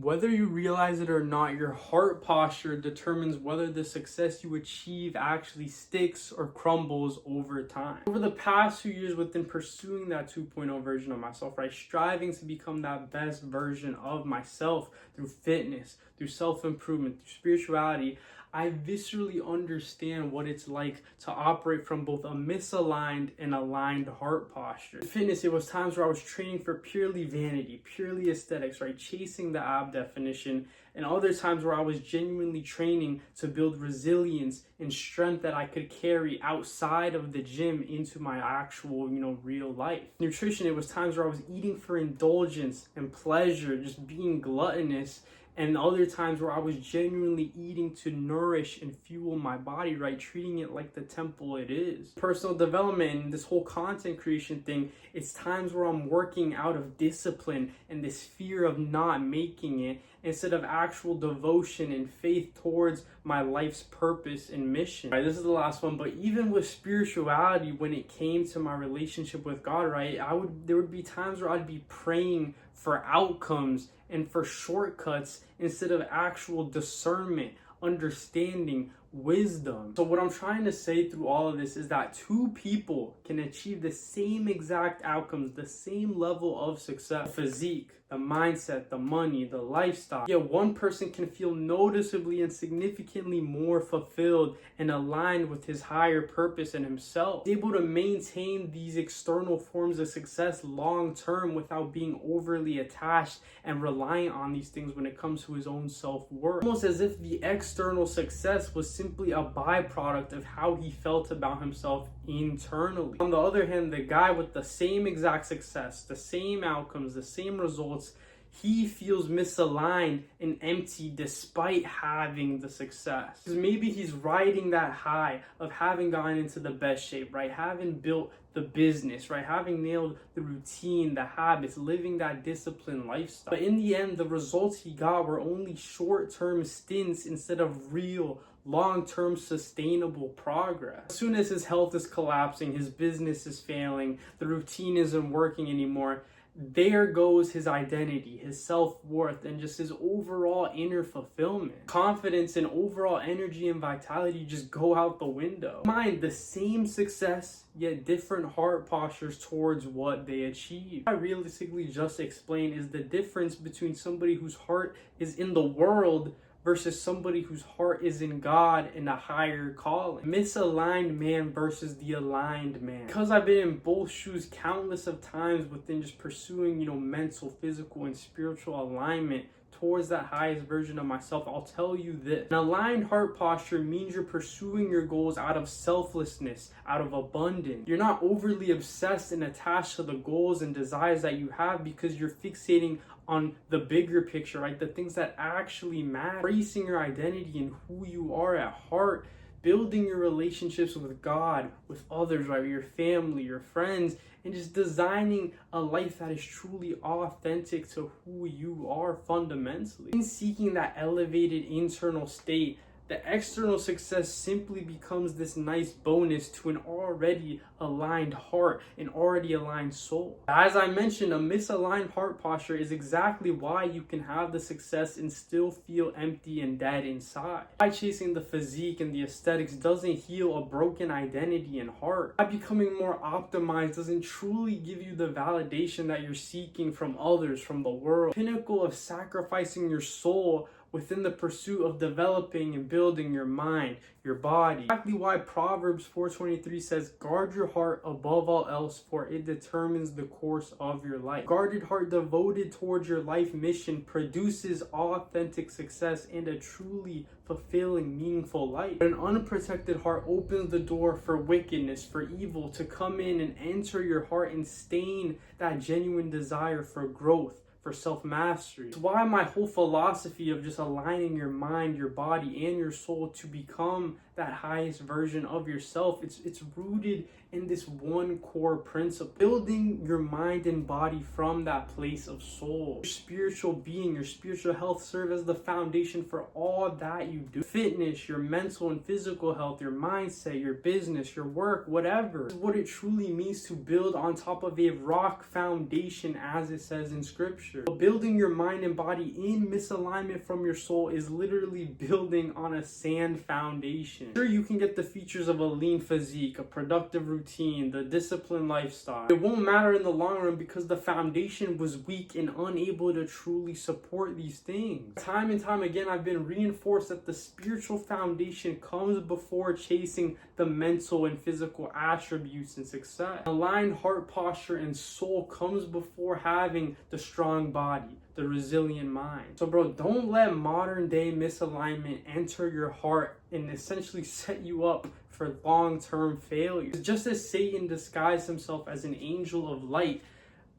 Whether you realize it or not, your heart posture determines whether the success you achieve actually sticks or crumbles over time. Over the past few years within pursuing that 2.0 version of myself, right, striving to become that best version of myself through fitness, through self-improvement, through spirituality, I viscerally understand what it's like to operate from both a misaligned and aligned heart posture. In fitness, it was times where I was training for purely vanity, purely aesthetics, right? Chasing the ab definition, and other times where I was genuinely training to build resilience and strength that I could carry outside of the gym into my actual, real life. Nutrition, it was times where I was eating for indulgence and pleasure, just being gluttonous, and other times where I was genuinely eating to nourish and fuel my body, right? Treating it like the temple it is. Personal development and this whole content creation thing, it's times where I'm working out of discipline and this fear of not making it instead of actual devotion and faith towards my life's purpose and mission. Right, this is the last one, but even with spirituality, when it came to my relationship with God, right, there would be times where I'd be praying for outcomes and for shortcuts instead of actual discernment, understanding, wisdom. So what I'm trying to say through all of this is that two people can achieve the same exact outcomes, the same level of success. The physique, the mindset, the money, the lifestyle. Yet one person can feel noticeably and significantly more fulfilled and aligned with his higher purpose in himself. He's able to maintain these external forms of success long term without being overly attached and reliant on these things when it comes to his own self-worth. Almost as if the external success was simply a byproduct of how he felt about himself internally. On the other hand, the guy with the same exact success, the same outcomes, the same results, he feels misaligned and empty despite having the success. Because maybe he's riding that high of having gotten into the best shape, right? Having built the business, right? Having nailed the routine, the habits, living that disciplined lifestyle. But in the end, the results he got were only short-term stints instead of real, long-term sustainable progress. As soon as his health is collapsing, his business is failing, the routine isn't working anymore, there goes his identity, his self-worth, and just his overall inner fulfillment. Confidence and overall energy and vitality just go out the window. Mind the same success, yet different heart postures towards what they achieve. What I realistically just explained is the difference between somebody whose heart is in the world versus somebody whose heart is in God and a higher calling. Misaligned man versus the aligned man. Because I've been in both shoes countless of times within just pursuing, mental, physical, and spiritual alignment towards that highest version of myself, I'll tell you this. An aligned heart posture means you're pursuing your goals out of selflessness, out of abundance. You're not overly obsessed and attached to the goals and desires that you have because you're fixating on the bigger picture, right? The things that actually matter. Embracing your identity and who you are at heart, building your relationships with God, with others, right? Your family, your friends, and just designing a life that is truly authentic to who you are fundamentally. In seeking that elevated internal state, the external success simply becomes this nice bonus to an already aligned heart, an already aligned soul. As I mentioned, a misaligned heart posture is exactly why you can have the success and still feel empty and dead inside. Why chasing the physique and the aesthetics doesn't heal a broken identity and heart. Why becoming more optimized doesn't truly give you the validation that you're seeking from others, from the world. The pinnacle of sacrificing your soul within the pursuit of developing and building your mind, your body. Exactly why Proverbs 4:23 says, guard your heart above all else, for it determines the course of your life. Guarded heart devoted towards your life mission produces authentic success and a truly fulfilling, meaningful life. But an unprotected heart opens the door for wickedness, for evil to come in and enter your heart and stain that genuine desire for growth, for self-mastery. It's why my whole philosophy of just aligning your mind, your body, and your soul to become that highest version of yourself, it's rooted in this one core principle, building your mind and body from that place of soul. Your spiritual being, your spiritual health serve as the foundation for all that you do. Fitness, your mental and physical health, your mindset, your business, your work, whatever. This is what it truly means to build on top of a rock foundation, as it says in scripture. But building your mind and body in misalignment from your soul is literally building on a sand foundation. Sure, you can get the features of a lean physique, a productive routine, the disciplined lifestyle. It won't matter in the long run because the foundation was weak and unable to truly support these things. Time and time again, I've been reinforced that the spiritual foundation comes before chasing the mental and physical attributes and success. Aligned heart posture and soul comes before having the strong body, the resilient mind. So bro, don't let modern day misalignment enter your heart and essentially set you up for long-term failure. Just as Satan disguised himself as an angel of light,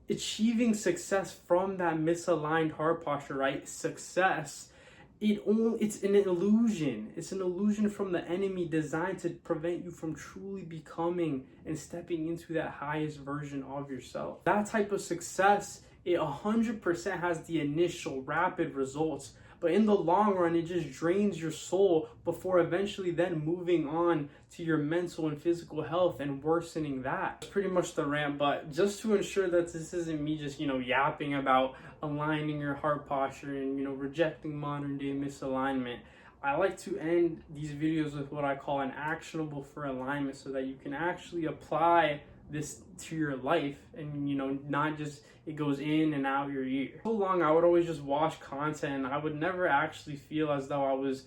achieving success from that misaligned heart posture, right? Success, it's an illusion. It's an illusion from the enemy designed to prevent you from truly becoming and stepping into that highest version of yourself. That type of success, it 100% has the initial rapid results, but in the long run, it just drains your soul before eventually then moving on to your mental and physical health and worsening that. That's pretty much the rant, but just to ensure that this isn't me just, yapping about aligning your heart posture and, rejecting modern day misalignment, I like to end these videos with what I call an actionable for alignment so that you can actually apply this to your life and not just it goes in and out your ear. For so long I would always just watch content and I would never actually feel as though I was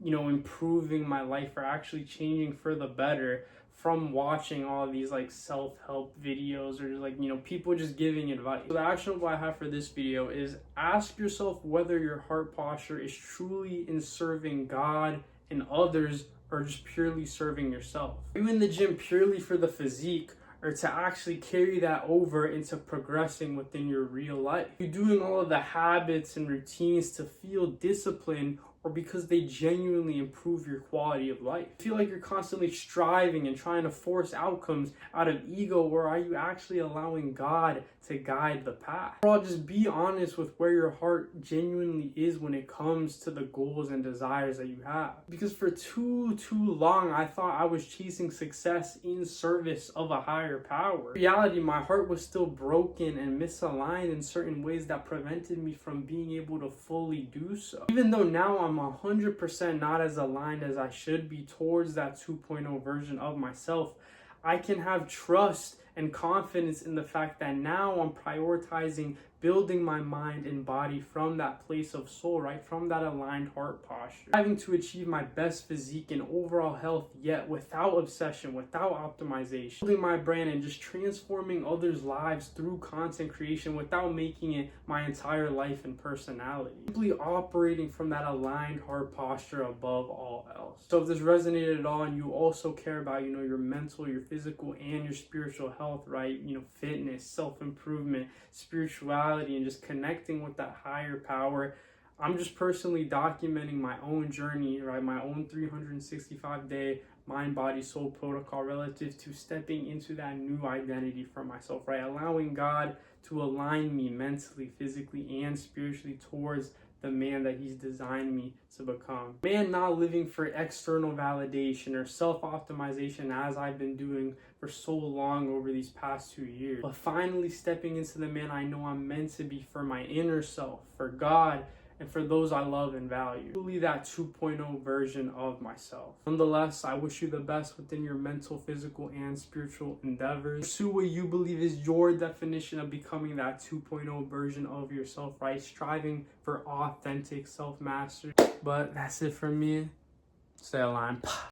improving my life or actually changing for the better from watching all of these self-help videos or just people just giving advice. So the actionable I have for this video is ask yourself whether your heart posture is truly in serving God and others or just purely serving yourself. Are you in the gym purely for the physique or to actually carry that over into progressing within your real life? You're doing all of the habits and routines to feel disciplined or because they genuinely improve your quality of life? I feel like you're constantly striving and trying to force outcomes out of ego, or are you actually allowing God to guide the path? Or just be honest with where your heart genuinely is when it comes to the goals and desires that you have. Because for too long, I thought I was chasing success in service of a higher power. In reality, my heart was still broken and misaligned in certain ways that prevented me from being able to fully do so. Even though now I'm 100% not as aligned as I should be towards that 2.0 version of myself, I can have trust and confidence in the fact that now I'm prioritizing building my mind and body from that place of soul, right? From that aligned heart posture. Having to achieve my best physique and overall health, yet without obsession, without optimization. Building my brand and just transforming others' lives through content creation without making it my entire life and personality. Simply operating from that aligned heart posture above all else. So if this resonated at all and you also care about, your mental, your physical, and your spiritual health, right? Fitness, self-improvement, spirituality, and just connecting with that higher power. I'm just personally documenting my own journey, right? My own 365-day mind, body, soul protocol relative to stepping into that new identity for myself, right? Allowing God to align me mentally, physically, and spiritually towards the man that he's designed me to become. Man, not living for external validation or self-optimization as I've been doing for so long over these past 2 years, but finally stepping into the man I know I'm meant to be for my inner self, for God, and for those I love and value. Truly that 2.0 version of myself. Nonetheless, I wish you the best within your mental, physical, and spiritual endeavors. Pursue what you believe is your definition of becoming that 2.0 version of yourself, right? Striving for authentic self-mastery. But that's it for me. Stay aligned.